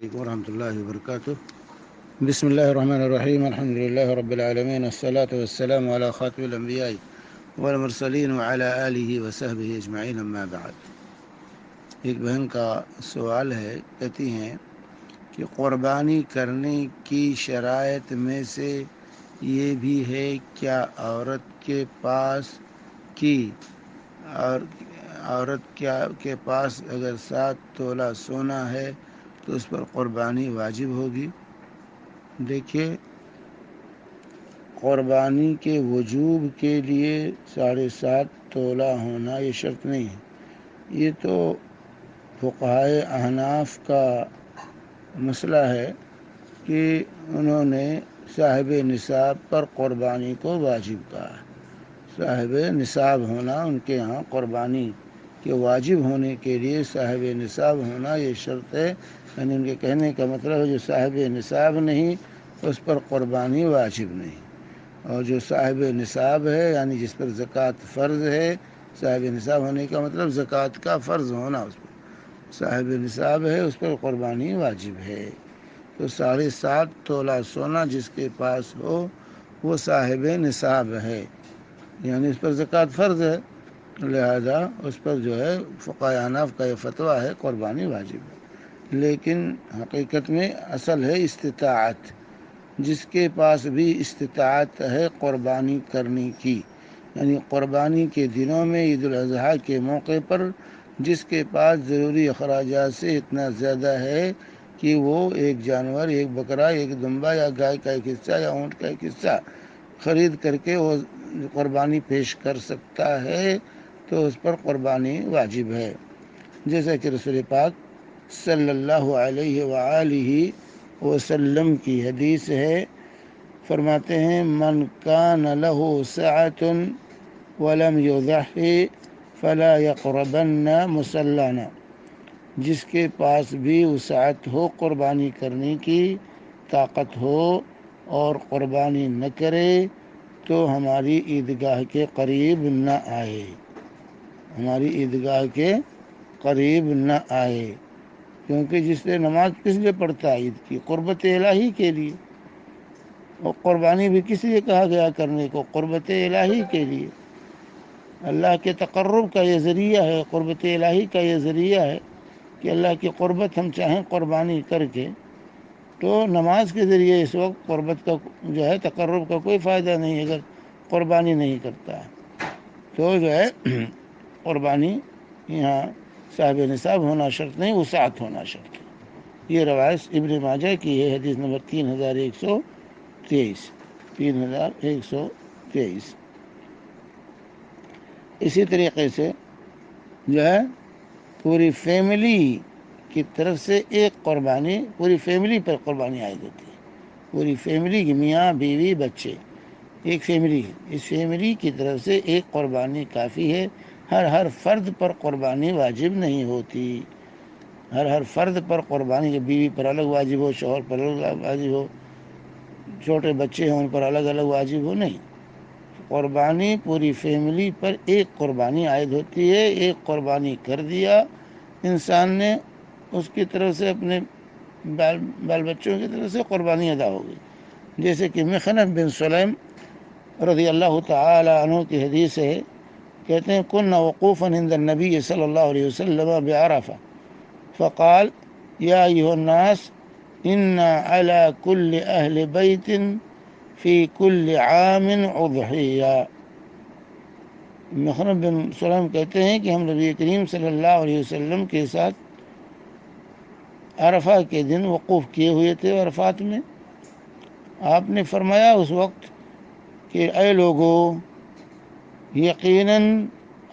عليكم ورحمة الله وبركاته. بسم الله الرحمن الرحيم. الحمد لله رب العالمين، والصلاة والسلام على خاتم الأنبياء والمرسلين وعلى آله وصحبه اجمعین، اما بعد. ایک بہن کا سوال ہے، کہتی ہیں کہ قربانی کرنے کی شرائط میں سے یہ بھی ہے کیا عورت کے پاس اگر 7 تولہ سونا ہے تو اس پر قربانی واجب ہوگی؟ دیکھیے، قربانی کے وجوب کے لیے 7.5 تولہ ہونا یہ شرط نہیں ہے. یہ تو فقہائے احناف کا مسئلہ ہے کہ انہوں نے صاحب نصاب پر قربانی کو واجب کہا ہے. صاحب نصاب ہونا ان کے ہاں قربانی کے واجب ہونے کے لیے صاحب نصاب ہونا یہ شرط ہے. یعنی ان کے کہنے کا مطلب ہے جو صاحب نصاب نہیں اس پر قربانی واجب نہیں، اور جو صاحب نصاب ہے یعنی جس پر زکوٰۃ فرض ہے، صاحب نصاب ہونے کا مطلب زکوٰۃ کا فرض ہونا، اس پر صاحب نصاب ہے اس پر قربانی واجب ہے. تو 7.5 تولہ سونا جس کے پاس ہو وہ صاحب نصاب ہے، یعنی اس پر زکوٰۃ فرض ہے، لہذا اس پر جو ہے فقہائے احناف کا یہ فتویٰ ہے قربانی واجب ہے. لیکن حقیقت میں اصل ہے استطاعت. جس کے پاس بھی استطاعت ہے قربانی کرنے کی، یعنی قربانی کے دنوں میں عید الاضحیٰ کے موقع پر جس کے پاس ضروری اخراجات سے اتنا زیادہ ہے کہ وہ ایک جانور، ایک بکرا، ایک دمبا یا گائے کا ایک حصہ یا اونٹ کا ایک حصہ خرید کر کے وہ قربانی پیش کر سکتا ہے تو اس پر قربانی واجب ہے. جیسا کہ رسول پاک صلی اللہ علیہ وآلہ وسلم کی حدیث ہے، فرماتے ہیں من کان لہ سعۃ ولم یضحی فلا یقربن مصلانا. جس کے پاس بھی وسعت ہو قربانی کرنے کی، طاقت ہو اور قربانی نہ کرے تو ہماری عیدگاہ کے قریب نہ آئے، ہماری عیدگاہ کے قریب نہ آئے. کیونکہ جس نے نماز کس لیے پڑھتا ہے؟ عید کی قربت الہی کے لیے. اور قربانی بھی کس لیے کہا گیا کرنے کو؟ قربت الہی کے لیے. اللہ کے تقرب کا یہ ذریعہ ہے، قربت الہی کا یہ ذریعہ ہے کہ اللہ کی قربت ہم چاہیں قربانی کر کے. تو نماز کے ذریعے اس وقت قربت کا جو ہے تقرب کا کوئی فائدہ نہیں اگر قربانی نہیں کرتا ہے. تو جو ہے قربانی یہاں صاحب نصاب ہونا شرط نہیں، وسعت ہونا شرط ہے. یہ روایت ابن ماجہ کی ہے، حدیث نمبر 3123. اسی طریقے سے جو ہے پوری فیملی کی طرف سے ایک قربانی، پوری فیملی پر قربانی عائد ہوتی ہے. پوری فیملی کی میاں بیوی بچے، ایک فیملی ہے، اس فیملی کی طرف سے ایک قربانی کافی ہے. ہر فرد پر قربانی واجب نہیں ہوتی. ہر فرد پر قربانی، جو بیوی پر الگ واجب ہو، شوہر پر الگ واجب ہو، چھوٹے بچے ہیں ان پر الگ الگ واجب ہو، نہیں. قربانی پوری فیملی پر ایک قربانی عائد ہوتی ہے. ایک قربانی کر دیا انسان نے، اس کی طرف سے اپنے بال بچوں کی طرف سے قربانی ادا ہوگی. جیسے کہ مخنف بن سلیم رضی اللہ تعالی عنہ کی حدیث ہے، کہتے ہیں كنا وقوفا عند النبی صلی اللہ علیہ وسلم بعرفہ فقال یا ایھا الناس ان علی کل اہل بیت فی کل عام اضحیہ. مخنف بن سلیم کہتے ہیں کہ ہم نبی کریم صلی اللہ علیہ وسلم کے ساتھ عرفہ کے دن وقوف کیے ہوئے تھے. عرفات میں آپ نے فرمایا اس وقت کہ اے لوگو، یقیناً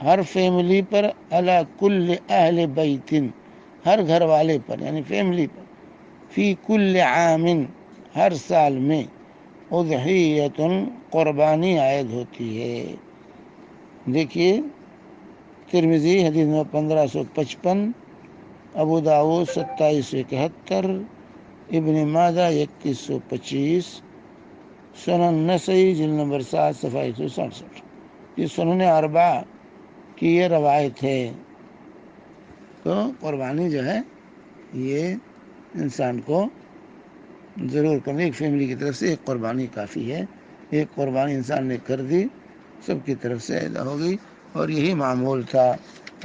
ہر فیملی پر، علی کل اہل بیتن، ہر گھر والے پر یعنی فیملی پر، فی کل عام ہر سال میں، اضحیۃ قربانی عائد ہوتی ہے. دیکھیے ترمذی حدیث نمبر 1555، ابو داؤد 2771، ابن ماجہ 3125، سنن نسائی جلد نمبر 7 صفحہ 167. یہ سنن اربعہ کی یہ روایت ہے. تو قربانی جو ہے یہ انسان کو ضرور کرنا. ایک فیملی کی طرف سے ایک قربانی کافی ہے. ایک قربانی انسان نے کر دی، سب کی طرف سے ادا ہو گئی. اور یہی معمول تھا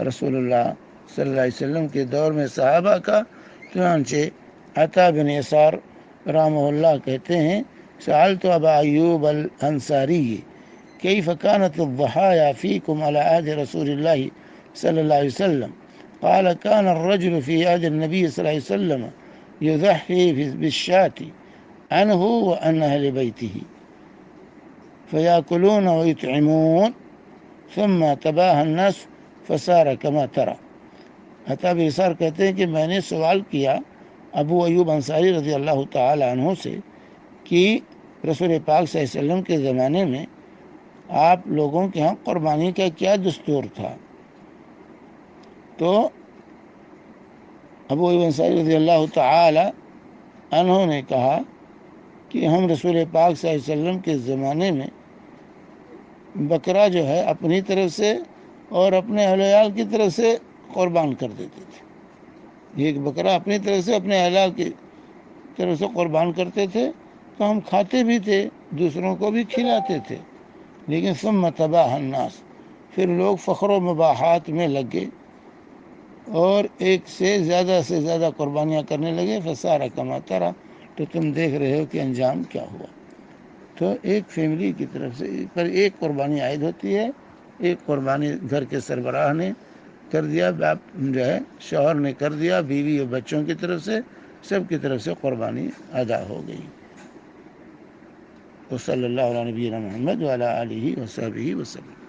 رسول اللہ صلی اللہ علیہ وسلم کے دور میں صحابہ کا. چنانچہ عطا بن یسار رحمہ اللہ کہتے ہیں سألت ابا ایوب الانصاری کیف كانت الضحايا فيكم على عهد رسول الله صلى الله عليه وسلم قال كان الرجل في عهد النبي صلى الله عليه وسلم يضحي بالشاة عنه وعن أهل بيته فيأكلون ويطعمون ثم تباهى الناس فصار كما ترى. عطا بن یسار کہتے ہیں کہ میں نے سوال کیا ابو ایوب انصاری رضی اللہ تعالی عنہ سے کہ رسول پاک صلی اللہ علیہ وسلم کے زمانے میں آپ لوگوں کے ہاں قربانی کا کیا دستور تھا. تو ابو ایوب انصاری رضی اللہ تعالی عنہ نے کہا کہ ہم رسول پاک صلی اللہ علیہ وسلم کے زمانے میں بکرا جو ہے اپنی طرف سے اور اپنے اہل عیال کی طرف سے قربان کر دیتے تھے. ایک بکرا اپنی طرف سے اپنے اہل عیال کی طرف سے قربان کرتے تھے تو ہم کھاتے بھی تھے، دوسروں کو بھی کھلاتے تھے. لیکن ثم تباہ الناس، پھر لوگ فخر و مباحات میں لگ گئے اور ایک سے زیادہ قربانیاں کرنے لگے. فصار کما ترى، تو تم دیکھ رہے ہو کہ انجام کیا ہوا. تو ایک فیملی کی طرف سے پر ایک قربانی عائد ہوتی ہے. ایک قربانی گھر کے سربراہ نے کر دیا، باپ جو ہے شوہر نے کر دیا، بیوی اور بچوں کی طرف سے سب کی طرف سے قربانی ادا ہو گئی. وصلی اللہ علیہ نبینا محمد وعلی آلہ وصحبہ وسلم.